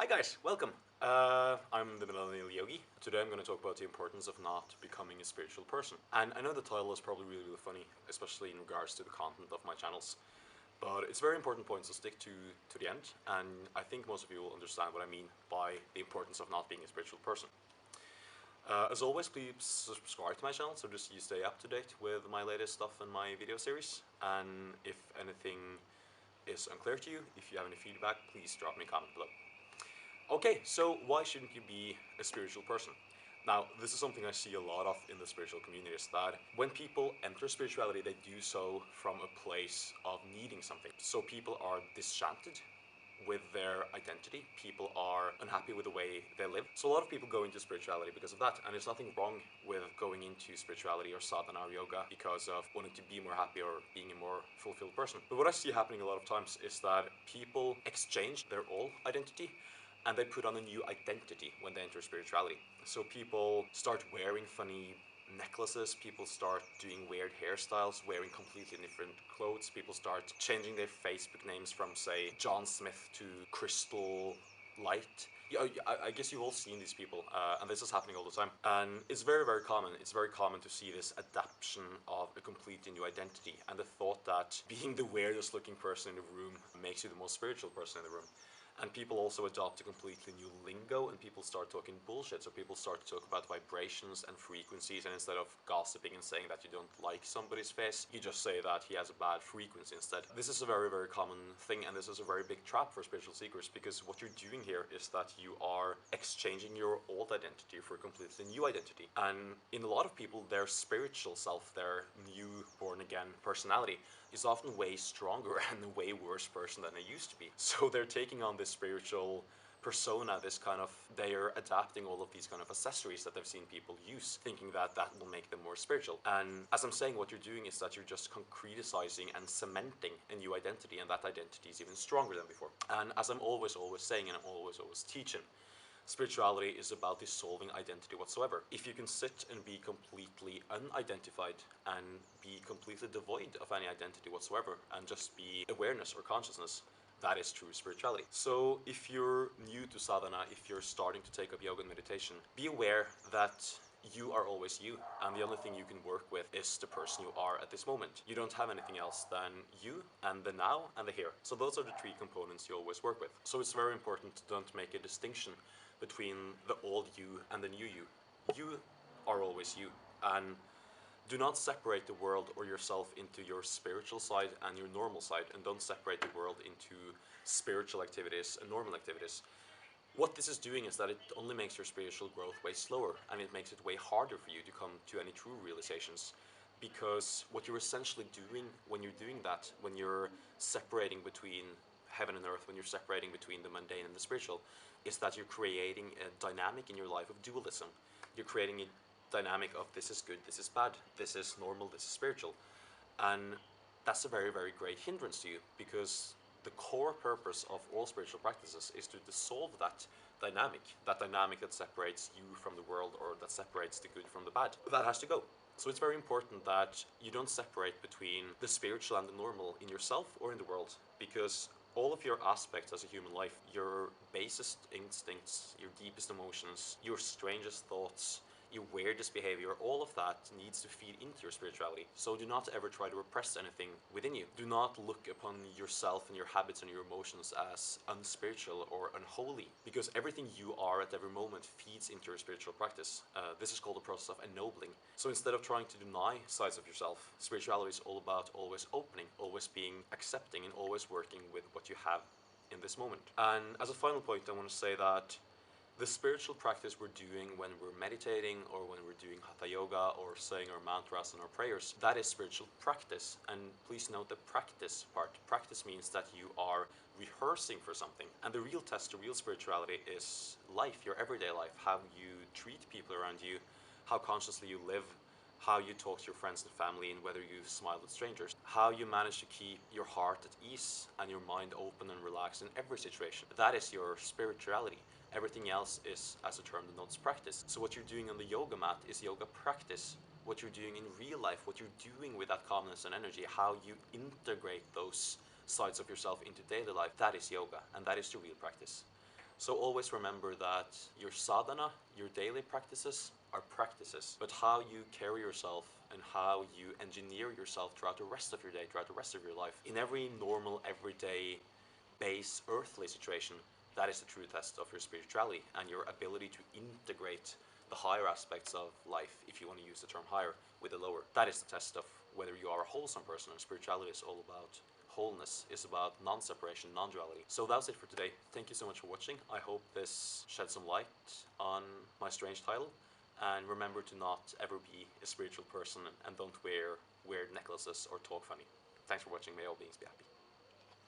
Hi guys, welcome. I'm the Millennial Yogi. Today I'm going to talk about the importance of not becoming a spiritual person. And I know the title is probably really funny, especially in regards to the content of my channels. But it's a very important point, so stick to the end. And I think most of you will understand what I mean by the importance of not being a spiritual person. As always, please subscribe to my channel so just you stay up to date with my latest stuff in my video series. And if anything is unclear to you, if you have any feedback, please drop me a comment below. Okay, so why shouldn't you be a spiritual person? Now, this is something I see a lot of in the spiritual community, is that when people enter spirituality, they do so from a place of needing something. So people are disenchanted with their identity. People are unhappy with the way they live. So a lot of people go into spirituality because of that, and there's nothing wrong with going into spirituality or sadhana or yoga because of wanting to be more happy or being a more fulfilled person. But what I see happening a lot of times is that people exchange their old identity and they put on a new identity when they enter spirituality. So people start wearing funny necklaces, people start doing weird hairstyles, wearing completely different clothes, people start changing their Facebook names from, say, John Smith to Crystal Light. Yeah, I guess you've all seen these people, and this is happening all the time. And it's very common. It's very common to see this adaptation of a completely new identity, and the thought that being the weirdest looking person in the room makes you the most spiritual person in the room. And people also adopt a completely new lingo, and people start talking bullshit. So people start to talk about vibrations and frequencies, and instead of gossiping and saying that you don't like somebody's face, you just say that he has a bad frequency instead. This is a very common thing, and this is a very big trap for spiritual seekers, because what you're doing here is that you are exchanging your old identity for a completely new identity. And in a lot of people, their spiritual self, their new born again personality, is often way stronger and a way worse person than they used to be. So they're taking on this spiritual persona, this kind of, they're adapting all of these kind of accessories that they've seen people use, thinking that that will make them more spiritual. And as I'm saying, what you're doing is that you're just concretizing and cementing a new identity, and that identity is even stronger than before. And as I'm always saying, and I'm always teaching, spirituality is about dissolving identity whatsoever. If you can sit and be completely unidentified and be completely devoid of any identity whatsoever and just be awareness or consciousness, that is true spirituality. So if you're new to sadhana, if you're starting to take up yoga and meditation, be aware that you are always you, and the only thing you can work with is the person you are at this moment. You don't have anything else than you and the now and the here. So those are the three components you always work with. So it's very important to don't make a distinction between the old you and the new you. You are always you, and do not separate the world or yourself into your spiritual side and your normal side, and don't separate the world into spiritual activities and normal activities. What this is doing is that it only makes your spiritual growth way slower, and it makes it way harder for you to come to any true realizations. Because what you're essentially doing when you're doing that, when you're separating between heaven and earth, when you're separating between the mundane and the spiritual, is that you're creating a dynamic in your life of dualism. You're creating a dynamic of this is good, this is bad, this is normal, this is spiritual. And that's a very great hindrance to you, because the core purpose of all spiritual practices is to dissolve that dynamic that separates you from the world, or that separates the good from the bad. That has to go. So it's very important that you don't separate between the spiritual and the normal in yourself or in the world, because all of your aspects as a human life, your basest instincts, your deepest emotions, your strangest thoughts, your weirdest behavior, all of that needs to feed into your spirituality. So do not ever try to repress anything within you. Do not look upon yourself and your habits and your emotions as unspiritual or unholy, because everything you are at every moment feeds into your spiritual practice. This is called the process of ennobling. So instead of trying to deny sides of yourself, spirituality is all about always opening, always being accepting, and always working with what you have in this moment. And as a final point, I want to say that the spiritual practice we're doing when we're meditating, or when we're doing hatha yoga, or saying our mantras and our prayers, that is spiritual practice. And please note the practice part. Practice means that you are rehearsing for something. And the real test, the real spirituality, is life, your everyday life, how you treat people around you, how consciously you live, how you talk to your friends and family, and whether you smile at strangers, how you manage to keep your heart at ease and your mind open and relaxed in every situation. That is your spirituality. Everything else is, as a term denotes, practice. So what you're doing on the yoga mat is yoga practice. What you're doing in real life, what you're doing with that calmness and energy, how you integrate those sides of yourself into daily life, that is yoga, and that is the real practice. So always remember that your sadhana, your daily practices, are practices, but how you carry yourself and how you engineer yourself throughout the rest of your day, throughout the rest of your life, in every normal, everyday, base, earthly situation, that is the true test of your spirituality and your ability to integrate the higher aspects of life, if you want to use the term higher, with the lower. That is the test of whether you are a wholesome person. And spirituality is all about wholeness, is about non-separation, non-duality. So that was it for today. Thank you so much for watching. I hope this shed some light on my strange title. And remember to not ever be a spiritual person, and don't wear weird necklaces or talk funny. Thanks for watching. May all beings be happy.